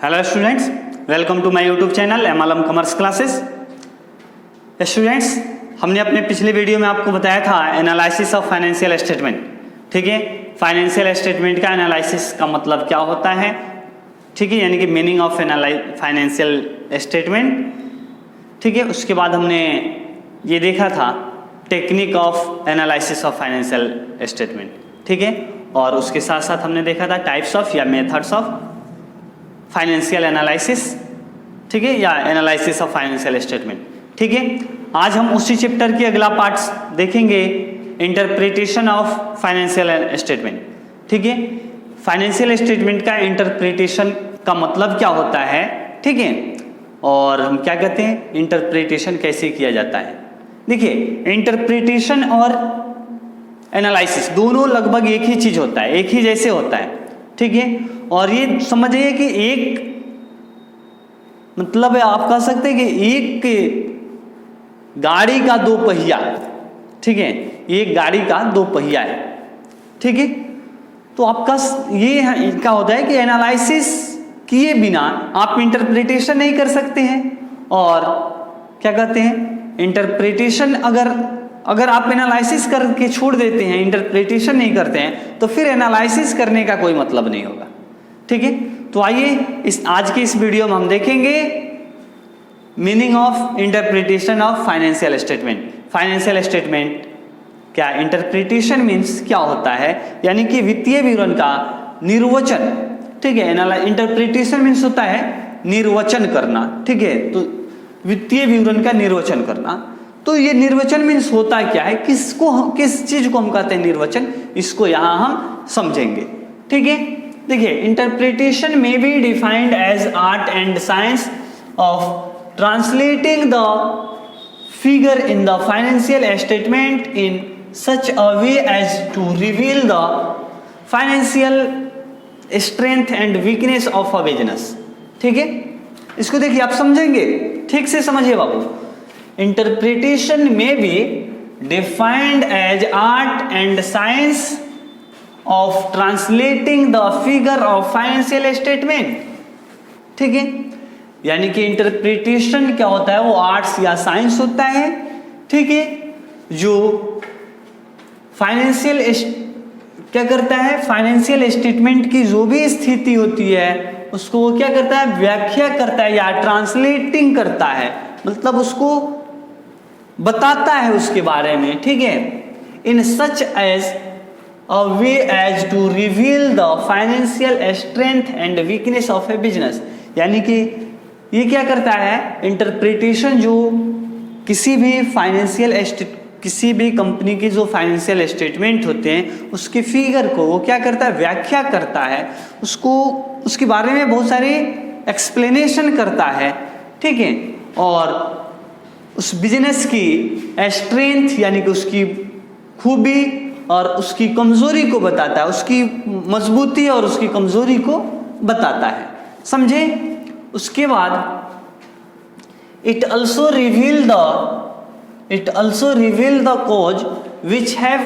Hello students, welcome to my YouTube channel MLM commerce classes. Students, हमने अपने पिछले video में आपको बताया था एनालिसिस ऑफ फाइनेंशियल स्टेटमेंट। ठीक है, फाइनेंशियल स्टेटमेंट का एनालिसिस का मतलब क्या होता है, ठीक है, यानी कि मीनिंग ऑफ फाइनेंशियल स्टेटमेंट। ठीक है, उसके बाद हमने ये देखा था technique of analysis of financial statement. ठीक है, और उसके साथ साथ हमने देखा था टाइप्स ऑफ या मेथड्स ऑफ फाइनेंशियल एनालिसिस, ठीक है, या एनालिसिस ऑफ फाइनेंशियल स्टेटमेंट। ठीक है, आज हम उसी चैप्टर की अगला पार्ट देखेंगे, इंटरप्रिटेशन ऑफ फाइनेंशियल स्टेटमेंट। ठीक है, फाइनेंशियल स्टेटमेंट का इंटरप्रिटेशन का मतलब क्या होता है, ठीक है, और हम क्या कहते हैं, इंटरप्रिटेशन कैसे किया जाता है। देखिए, इंटरप्रिटेशन और एनालिसिस दोनों लगभग एक ही चीज होता है, एक ही जैसे होता है। ठीक है, और ये समझिए कि एक मतलब है, आप कह सकते हैं कि एक गाड़ी का दो पहिया, ठीक है, एक गाड़ी का दो पहिया है। ठीक है, तो आपका ये क्या होता है कि एनालिसिस किए बिना आप इंटरप्रिटेशन नहीं कर सकते हैं। और क्या कहते हैं, इंटरप्रिटेशन अगर आप एनालिसिस करके छोड़ देते हैं, इंटरप्रिटेशन नहीं करते हैं, तो फिर एनालिसिस करने का कोई मतलब नहीं होगा। ठीक है, तो आइए आज की इस वीडियो में हम देखेंगे meaning of interpretation of financial statement. Financial statement क्या, इंटरप्रिटेशन मीन्स क्या होता है, यानी कि वित्तीय विवरण का निर्वचन। ठीक है, इंटरप्रिटेशन मीन्स होता है निर्वचन करना। ठीक है, तो वित्तीय विवरण का निर्वचन करना। तो ये निर्वचन मीन्स होता क्या है, किस चीज को हम कहते हैं निर्वचन, इसको यहां हम समझेंगे। ठीक है, देखिए, इंटरप्रिटेशन में be defined as art and science of translating the figure in the financial statement in such a way as to reveal the financial strength and weakness of a business. ठीक है, इसको देखिए, आप समझेंगे, ठीक से समझिए बाबू। Interpretation may be defined as art and science of translating the figure of financial statement। ठीक है, यानी कि इंटरप्रिटेशन क्या होता है, वो आर्ट्स या साइंस होता है। ठीक है, जो फाइनेंशियल क्या करता है, फाइनेंशियल स्टेटमेंट की जो भी स्थिति होती है उसको वो क्या करता है, व्याख्या करता है या ट्रांसलेटिंग करता है, मतलब उसको बताता है उसके बारे में। ठीक है, in such as a way as to reveal the financial strength and weakness of a business. यानी कि ये क्या करता है, इंटरप्रिटेशन जो किसी भी कंपनी की जो फाइनेंशियल स्टेटमेंट होते हैं उसके फिगर को वो क्या करता है, व्याख्या करता है, उसके बारे में बहुत सारी एक्सप्लेनेशन करता है। ठीक है, और उस बिजनेस की स्ट्रेंथ यानी कि उसकी खूबी और उसकी कमजोरी को बताता है, उसकी मजबूती और उसकी कमजोरी को बताता है। समझे? उसके बाद it also reveal the cause which have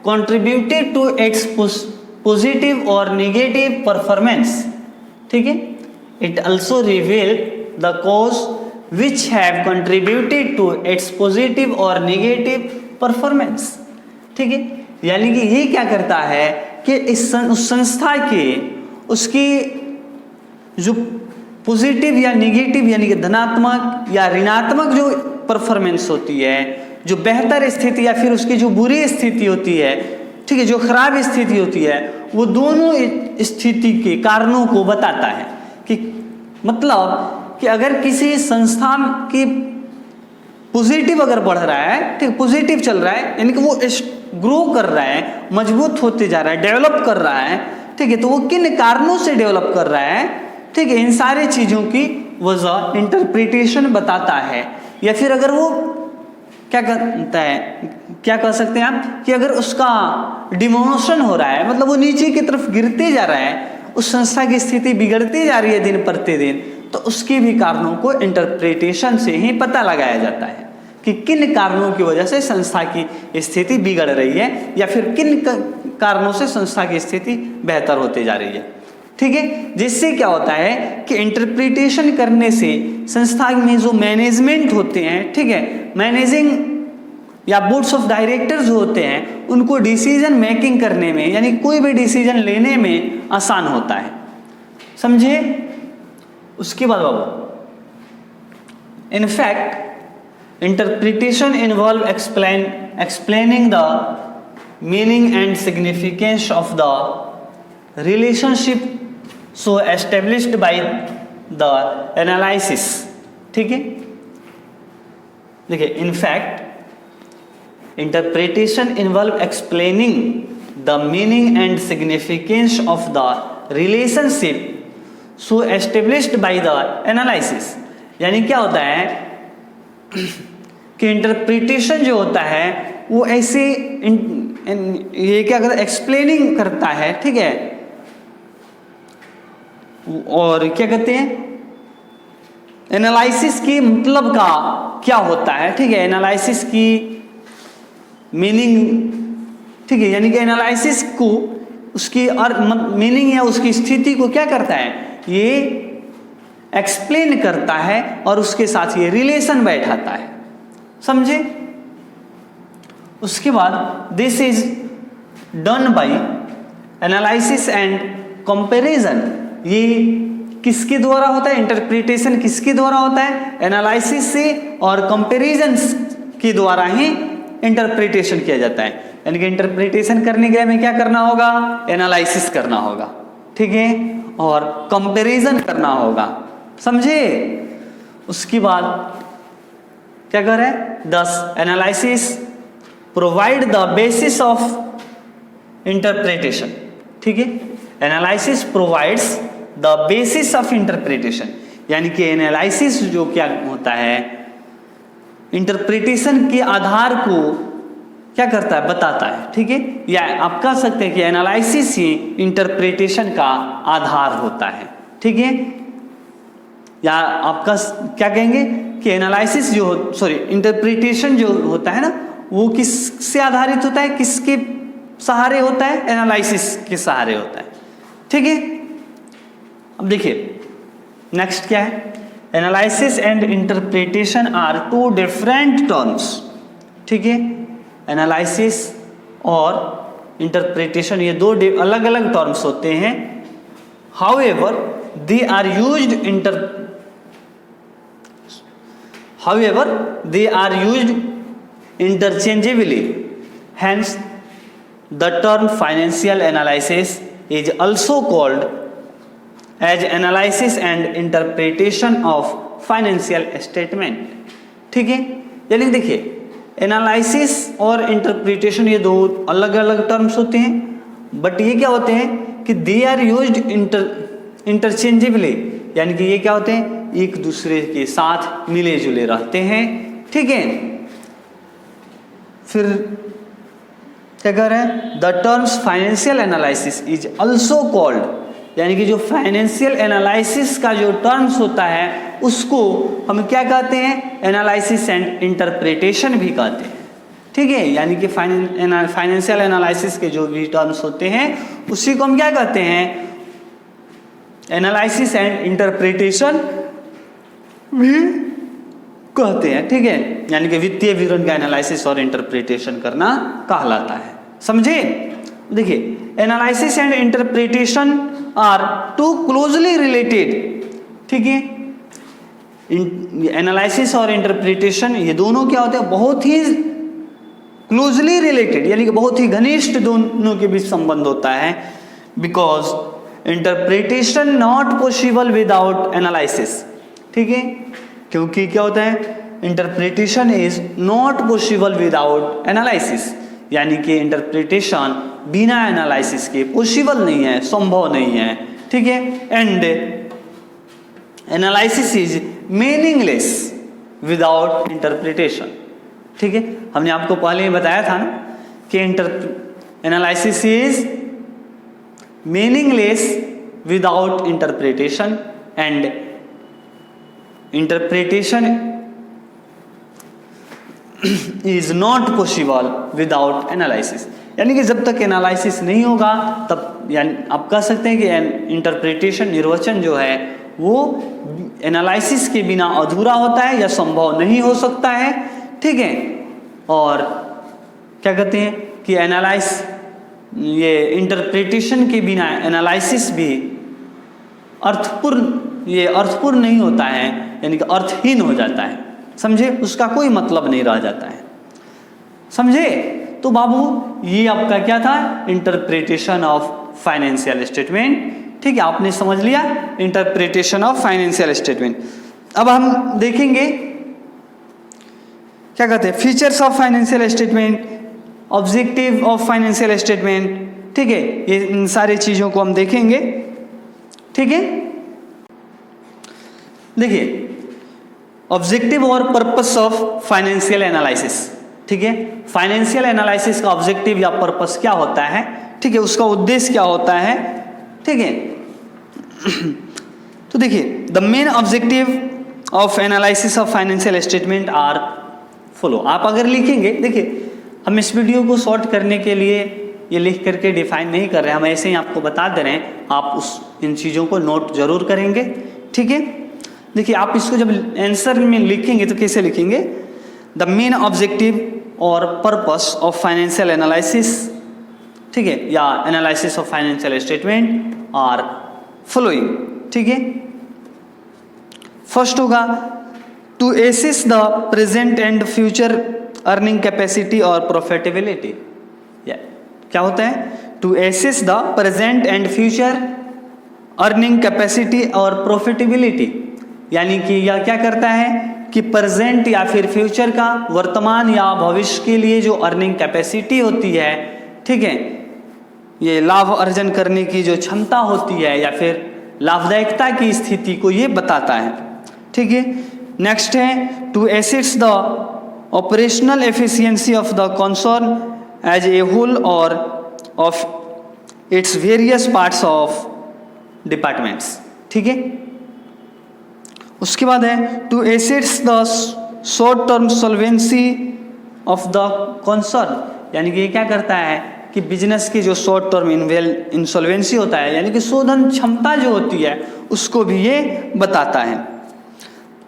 contributed to its positive और नेगेटिव परफॉर्मेंस। ठीक है, it also reveal the cause which have contributed to its positive or negative performance। ठीक है, यानी कि ये क्या करता है कि उस संस्था के उसकी जो पॉजिटिव या नेगेटिव यानी कि धनात्मक या ऋणात्मक जो परफॉर्मेंस होती है, जो बेहतर स्थिति या फिर उसकी जो बुरी स्थिति होती है, ठीक है, जो खराब स्थिति होती है, वो दोनों स्थिति के कारणों को बताता है। कि मतलब कि अगर किसी संस्थान की पॉजिटिव अगर बढ़ रहा है, ठीक, पॉजिटिव चल रहा है, यानी कि वो ग्रो कर रहा है, मजबूत होते जा रहा है, डेवलप कर रहा है, ठीक है, तो वो किन कारणों से डेवलप कर रहा है, ठीक है, इन सारी चीजों की वजह इंटरप्रिटेशन बताता है। या फिर अगर वो क्या करता है, क्या कह सकते हैं आप, कि अगर उसका डिमोशन हो रहा है, मतलब वो नीचे की तरफ गिरते जा रहा है, उस संस्था की स्थिति बिगड़ती जा रही है दिन प्रतिदिन, तो उसके भी कारणों को इंटरप्रिटेशन से ही पता लगाया जाता है कि किन कारणों की वजह से संस्था की स्थिति बिगड़ रही है या फिर किन कारणों से संस्था की स्थिति बेहतर होती जा रही है। ठीक है। जिससे क्या होता है कि इंटरप्रिटेशन करने से संस्था में जो मैनेजमेंट होते हैं, ठीक है, मैनेजिंग या बोर्ड्स ऑफ डायरेक्टर्स होते हैं, उनको डिसीजन मेकिंग करने में यानी कोई भी डिसीजन लेने में आसान होता है, समझे। उसके बाद बाबू In fact, interpretation involve explaining the meaning and significance of the relationship so established by the analysis, ठीक है। देखिए, in fact, interpretation involve explaining the meaning and significance of the relationship so established by the analysis। यानी क्या होता है कि interpretation जो होता है वो ऐसे ये क्या करता है, एक्सप्लेनिंग करता है, ठीक है, और क्या कहते हैं, एनालिसिस की मतलब का क्या होता है, ठीक है, एनालिसिस की मीनिंग, ठीक है, यानी कि एनालिसिस को उसकी मीनिंग या उसकी स्थिति को क्या करता है, ये एक्सप्लेन करता है और उसके साथ ये रिलेशन बैठाता है, समझे। उसके बाद this is done by analysis and comparison. ये किसके द्वारा होता है, इंटरप्रिटेशन किसके द्वारा होता है, एनालिसिस से और कंपैरिजन के द्वारा ही इंटरप्रिटेशन किया जाता है। यानी कि इंटरप्रिटेशन करने के लिए हमें क्या करना होगा, एनालिसिस करना होगा, ठीक है, और कंपैरिजन करना होगा, समझे। उसके बाद क्या कर रहे हैं, दस analysis provide the basis of interpretation, ठीक है, analysis provides the basis of interpretation. यानी कि एनालिसिस जो क्या होता है, इंटरप्रिटेशन के आधार को क्या करता है, बताता है, ठीक है, या आप कह सकते हैं कि एनालिसिस ही इंटरप्रिटेशन का आधार होता है, ठीक है, या आपका क्या कहेंगे कि एनालिसिस जो इंटरप्रिटेशन जो होता है ना, वो किससे आधारित होता है, किसके सहारे होता है, एनालिसिस के सहारे होता है, ठीक है। अब देखिए नेक्स्ट क्या है, analysis and interpretation are two different terms, ठीक है, एनालिसिस और इंटरप्रिटेशन ये दो अलग अलग टर्म्स होते हैं। However they are used interchangeably, hence the term financial analysis is also called as analysis and interpretation of financial statement, ठीक है। यानी देखिए एनालिसिस और इंटरप्रिटेशन ये दो अलग अलग टर्म्स होते हैं, बट ये क्या होते हैं कि दे आर यूज्ड इंटरचेंजेबली, यानी कि ये क्या होते हैं, एक दूसरे के साथ मिले जुले रहते हैं, ठीक है। फिर क्या कह रहे हैं, the terms financial analysis is also called, यानी कि जो फाइनेंशियल एनालिसिस का जो टर्म्स होता है उसको हम क्या कहते हैं, एनालिसिस एंड इंटरप्रिटेशन भी कहते हैं, ठीक है। यानी कि फाइनेंशियल एनालिसिस के जो भी टर्म्स होते हैं उसी को हम क्या कहते हैं, एनालिसिस एंड इंटरप्रिटेशन भी कहते हैं, ठीक है। यानी कि वित्तीय विवरण का एनालिसिस और इंटरप्रिटेशन करना कहलाता है, समझे। देखिए analysis and interpretation are two closely related, ठीक है। एनालिसिस और इंटरप्रिटेशन ये दोनों क्या होते हैं, बहुत ही क्लोजली रिलेटेड, यानी कि बहुत ही घनिष्ठ दोनों के बीच संबंध होता है। Because interpretation not possible without analysis, ठीक है, क्योंकि क्या होता है, interpretation is not possible without analysis, यानी कि इंटरप्रिटेशन बिना एनालिसिस के पॉसिबल नहीं है, संभव नहीं है, ठीक है। And analysis is meaningless without interpretation, ठीक है। हमने आपको पहले ही बताया था ना कि analysis is meaningless without interpretation and interpretation is not possible without analysis, यानी कि जब तक एनालिसिस नहीं होगा तब यानी आप कह सकते हैं कि इंटरप्रिटेशन निर्वचन जो है वो एनालिसिस के बिना अधूरा होता है या संभव नहीं हो सकता है, ठीक है। और क्या कहते हैं कि ये इंटरप्रिटेशन के बिना एनालिसिस भी अर्थपूर्ण नहीं होता है, यानी कि अर्थहीन हो जाता है, समझे, उसका कोई मतलब नहीं रह जाता है, समझे। तो बाबू ये आपका क्या था, इंटरप्रिटेशन ऑफ फाइनेंशियल स्टेटमेंट, ठीक है, आपने समझ लिया इंटरप्रिटेशन ऑफ फाइनेंशियल स्टेटमेंट। अब हम देखेंगे क्या कहते हैं features of financial statement, objective of financial statement, ठीक है, ये इन सारी चीजों को हम देखेंगे, ठीक है। देखिए ऑब्जेक्टिव और पर्पस ऑफ फाइनेंशियल एनालिसिस, ठीक है, फाइनेंशियल एनालिसिस का ऑब्जेक्टिव या पर्पस क्या होता है, ठीक है, उसका उद्देश्य क्या होता है, ठीक है। तो देखिए the main objective of analysis of financial statement are follow. आप अगर लिखेंगे, देखिए हम इस वीडियो को शॉर्ट करने के लिए ये लिख करके डिफाइन नहीं कर रहे हैं, हम ऐसे ही आपको बता दे रहे हैं, आप इन चीज़ों को नोट जरूर करेंगे, ठीक है। देखिए आप इसको जब आंसर में लिखेंगे तो कैसे लिखेंगे, द मेन ऑब्जेक्टिव और पर्पस ऑफ फाइनेंशियल एनालिसिस, ठीक है, या analysis of financial statement are following, ठीक है। फर्स्ट होगा to assess the present and future earning capacity और प्रॉफिटेबिलिटी। क्या होता है, to assess the present and future earning capacity और प्रॉफिटेबिलिटी, यानी कि यह क्या करता है कि प्रेजेंट या फिर फ्यूचर का, वर्तमान या भविष्य के लिए जो अर्निंग कैपेसिटी होती है, ठीक है, ये लाभ अर्जन करने की जो क्षमता होती है या फिर लाभदायकता की स्थिति को ये बताता है, ठीक है। नेक्स्ट है to assess the operational efficiency of the concern as a whole or of its various parts of departments, ठीक है। उसके बाद है to assess the short term solvency of the concern, यानी कि ये क्या करता है कि बिजनेस की जो शॉर्ट टर्म इंसॉल्वेंसी होता है, यानी कि शोधन क्षमता जो होती है उसको भी ये बताता है।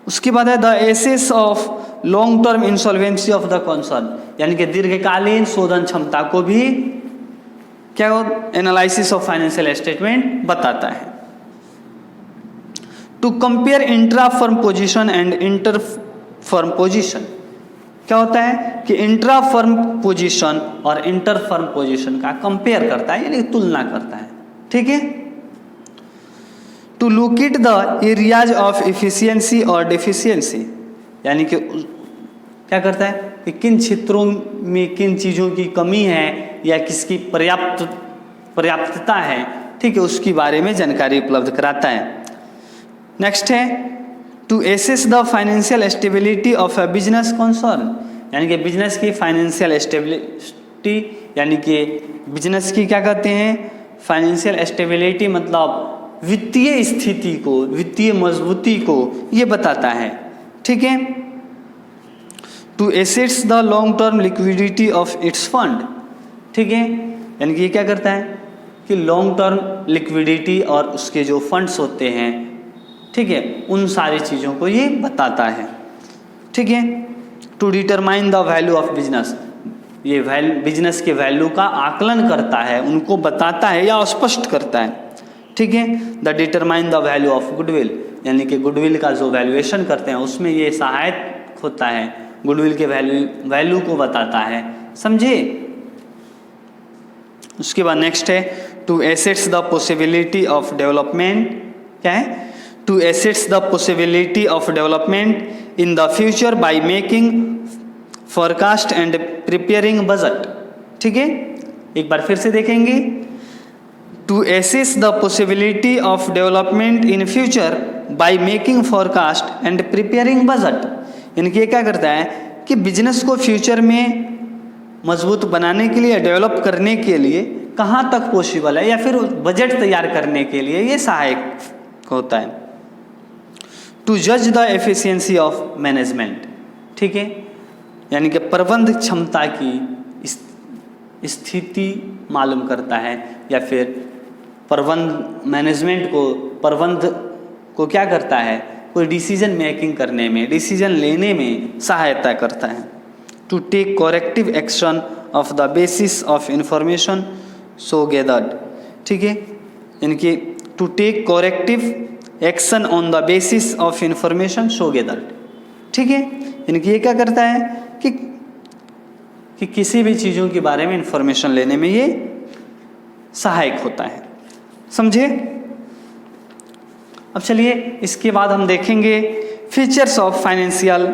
उसके बाद है the assess of long term insolvency of the concern, यानी कि दीर्घकालीन शोधन क्षमता को भी क्या एनालिसिस ऑफ फाइनेंशियल स्टेटमेंट बताता है। To compare intra firm position and inter firm position, क्या होता है कि इंट्रा फर्म पोजीशन और इंटर फर्म पोजीशन का कंपेयर करता है, यानी तुलना करता है, ठीक है। To locate the areas of efficiency और डेफिशिएंसी, यानी कि क्या करता है कि किन क्षेत्रों में किन चीज़ों की कमी है या किसकी पर्याप्तता है, ठीक है, उसके बारे में जानकारी उपलब्ध कराता है। नेक्स्ट है to assess the financial stability of a business concern, यानी कि बिजनेस की फाइनेंशियल स्टेबिलिटी, यानी कि बिजनेस की क्या कहते हैं फाइनेंशियल स्टेबिलिटी, मतलब वित्तीय स्थिति को, वित्तीय मजबूती को ये बताता है, ठीक है। To assess the long term liquidity of its fund, ठीक है, यानी कि ये क्या करता है कि लॉन्ग टर्म लिक्विडिटी और उसके जो फंड्स होते हैं, ठीक है, उन सारी चीज़ों को ये बताता है, ठीक है। To determine the value of business, ये बिजनेस के वैल्यू का आकलन करता है, उनको बताता है या स्पष्ट करता है, ठीक है। The determine the value of goodwill, यानी कि गुडविल का जो वैल्यूएशन करते हैं उसमें ये सहायक होता है, गुडविल के वैल्यू को बताता है, समझे। उसके बाद नेक्स्ट है to assets the possibility of development, क्या है, to assets the possibility of development in the future by making forecast and preparing budget, ठीक है। एक बार फिर से देखेंगे, to assess the possibility of development in future by making forecast and preparing budget, यानी कि ये क्या करता है कि बिजनेस को फ्यूचर में मजबूत बनाने के लिए, डेवलप करने के लिए कहाँ तक पॉसिबल है या फिर बजट तैयार करने के लिए ये सहायक होता है। टू जज द एफिशिएंसी ऑफ मैनेजमेंट, ठीक है, यानी कि प्रबंध क्षमता की स्थिति मालूम करता है, या फिर प्रबंध को क्या करता है, कोई डिसीजन मेकिंग करने में, डिसीजन लेने में सहायता करता है। To take corrective action of the basis of information so gathered, ठीक है, इनकी to take corrective action on the basis of information so gathered, ठीक है, इनकी ये क्या करता है कि किसी भी चीज़ों के बारे में इंफॉर्मेशन लेने में ये सहायक होता है। समझे? अब चलिए इसके बाद हम देखेंगे फीचर्स ऑफ फाइनेंशियल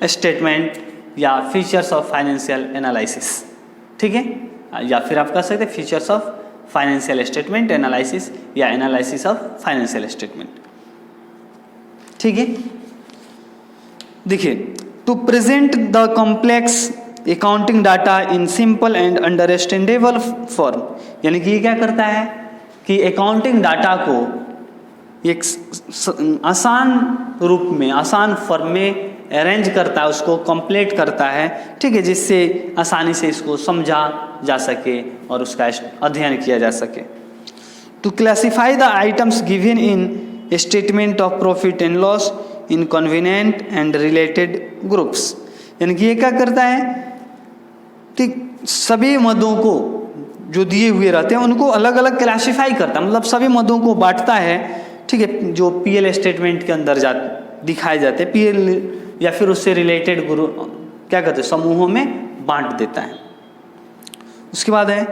स्टेटमेंट या फीचर्स ऑफ फाइनेंशियल एनालिसिस, ठीक है, या फिर आप कह सकते हैं features of financial statement analysis या एनालिसिस ऑफ फाइनेंशियल स्टेटमेंट, ठीक है। देखिए, to present the complex accounting data in simple and understandable form, यानी कि ये क्या करता है कि अकाउंटिंग डाटा को एक आसान रूप में, आसान फॉर्म में अरेंज करता है, उसको कंप्लीट करता है, ठीक है, जिससे आसानी से इसको समझा जा सके और उसका अध्ययन किया जा सके। To classify the items given in statement of profit and loss in convenient and related groups, यानी कि ये क्या करता है कि सभी मदों को जो दिए हुए रहते हैं उनको अलग अलग क्लासिफाई करता है, मतलब सभी मदों को बांटता है, ठीक है, जो पीएल स्टेटमेंट के अंदर दिखाए जाते हैं, पीएल या फिर उससे रिलेटेड ग्रुप क्या कहते हैं समूहों में बांट देता है। उसके बाद है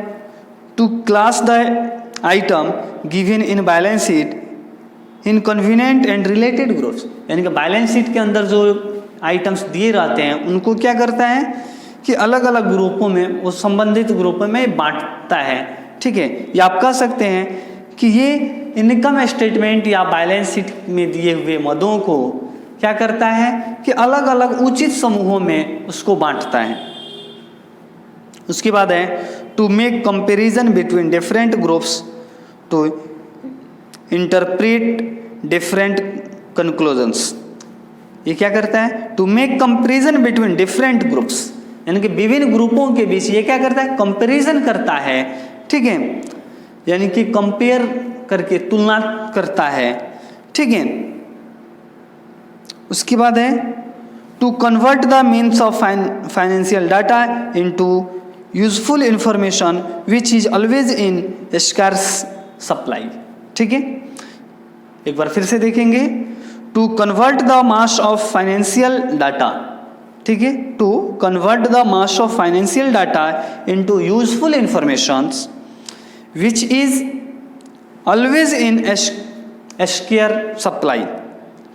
to class the item given in balance sheet in convenient and related groups, यानी कि बैलेंस शीट के अंदर जो आइटम्स दिए रहते हैं उनको क्या करता है कि अलग अलग ग्रुपों में, वो संबंधित ग्रुपों में बांटता है, ठीक है, या आप कह सकते हैं कि ये इनकम स्टेटमेंट या बैलेंस शीट में दिए हुए मदों को क्या करता है कि अलग अलग उचित समूहों में उसको बांटता है। उसके बाद है to make comparison between different groups to interpret different conclusions, ये क्या करता है to make comparison between different groups, यानी कि विभिन्न ग्रुपों के बीच ये क्या करता है कंपैरिजन करता है, ठीक है, यानी कि कंपेयर करके तुलना करता है, ठीक है। उसके बाद है to convert the means of financial data into useful information which is always in scarce supply, ठीक है, एक बार फिर से देखेंगे, to convert the mass of financial data, ठीक है, to convert the mass of financial data into useful informations which is always in scarce supply,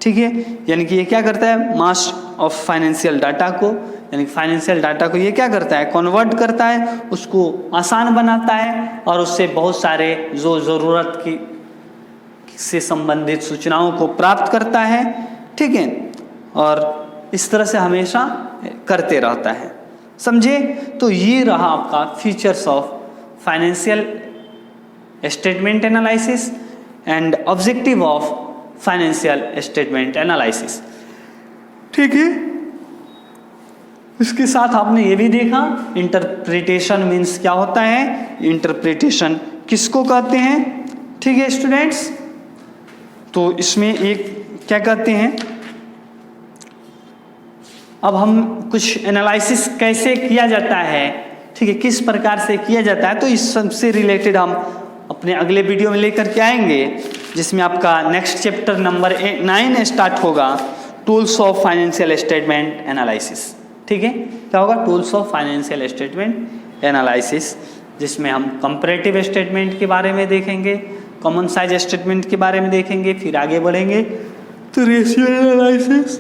ठीक है, यानी कि ये क्या करता है मास ऑफ फाइनेंशियल डाटा को, यानी फाइनेंशियल डाटा को ये क्या करता है कन्वर्ट करता है, उसको आसान बनाता है और उससे बहुत सारे जो ज़रूरत की से संबंधित सूचनाओं को प्राप्त करता है, ठीक है, और इस तरह से हमेशा करते रहता है। समझे? तो ये रहा आपका features of financial statement analysis and objective of financial statement analysis, ठीक है। इसके साथ आपने ये भी देखा इंटरप्रिटेशन मीन्स क्या होता है, इंटरप्रिटेशन किसको कहते हैं, ठीक है स्टूडेंट्स। तो इसमें एक क्या कहते हैं, अब हम कुछ एनालिसिस कैसे किया जाता है, ठीक है, किस प्रकार से किया जाता है, तो इस सबसे रिलेटेड हम अपने अगले वीडियो में लेकर के आएंगे, जिसमें आपका नेक्स्ट चैप्टर नंबर 9 स्टार्ट होगा, tools of financial statement analysis, ठीक है। क्या होगा tools of financial statement analysis, जिसमें हम कंपैरेटिव स्टेटमेंट के बारे में देखेंगे, कॉमन साइज स्टेटमेंट के बारे में देखेंगे, फिर आगे बढ़ेंगे तो रेशियो एनालिसिस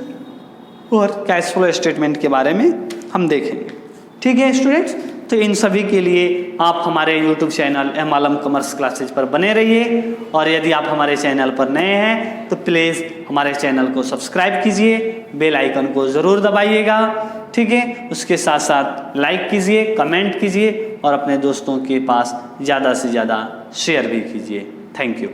और कैश फ्लो स्टेटमेंट के बारे में हम देखेंगे, ठीक है स्टूडेंट्स। तो इन सभी के लिए आप हमारे यूट्यूब चैनल एम आलम कॉमर्स क्लासेज पर बने रहिए, और यदि आप हमारे चैनल पर नए हैं तो प्लीज़ हमारे चैनल को सब्सक्राइब कीजिए, बेल आइकन को ज़रूर दबाइएगा, ठीक है। उसके साथ साथ लाइक कीजिए, कमेंट कीजिए और अपने दोस्तों के पास ज़्यादा से ज़्यादा शेयर भी कीजिए। Thank you.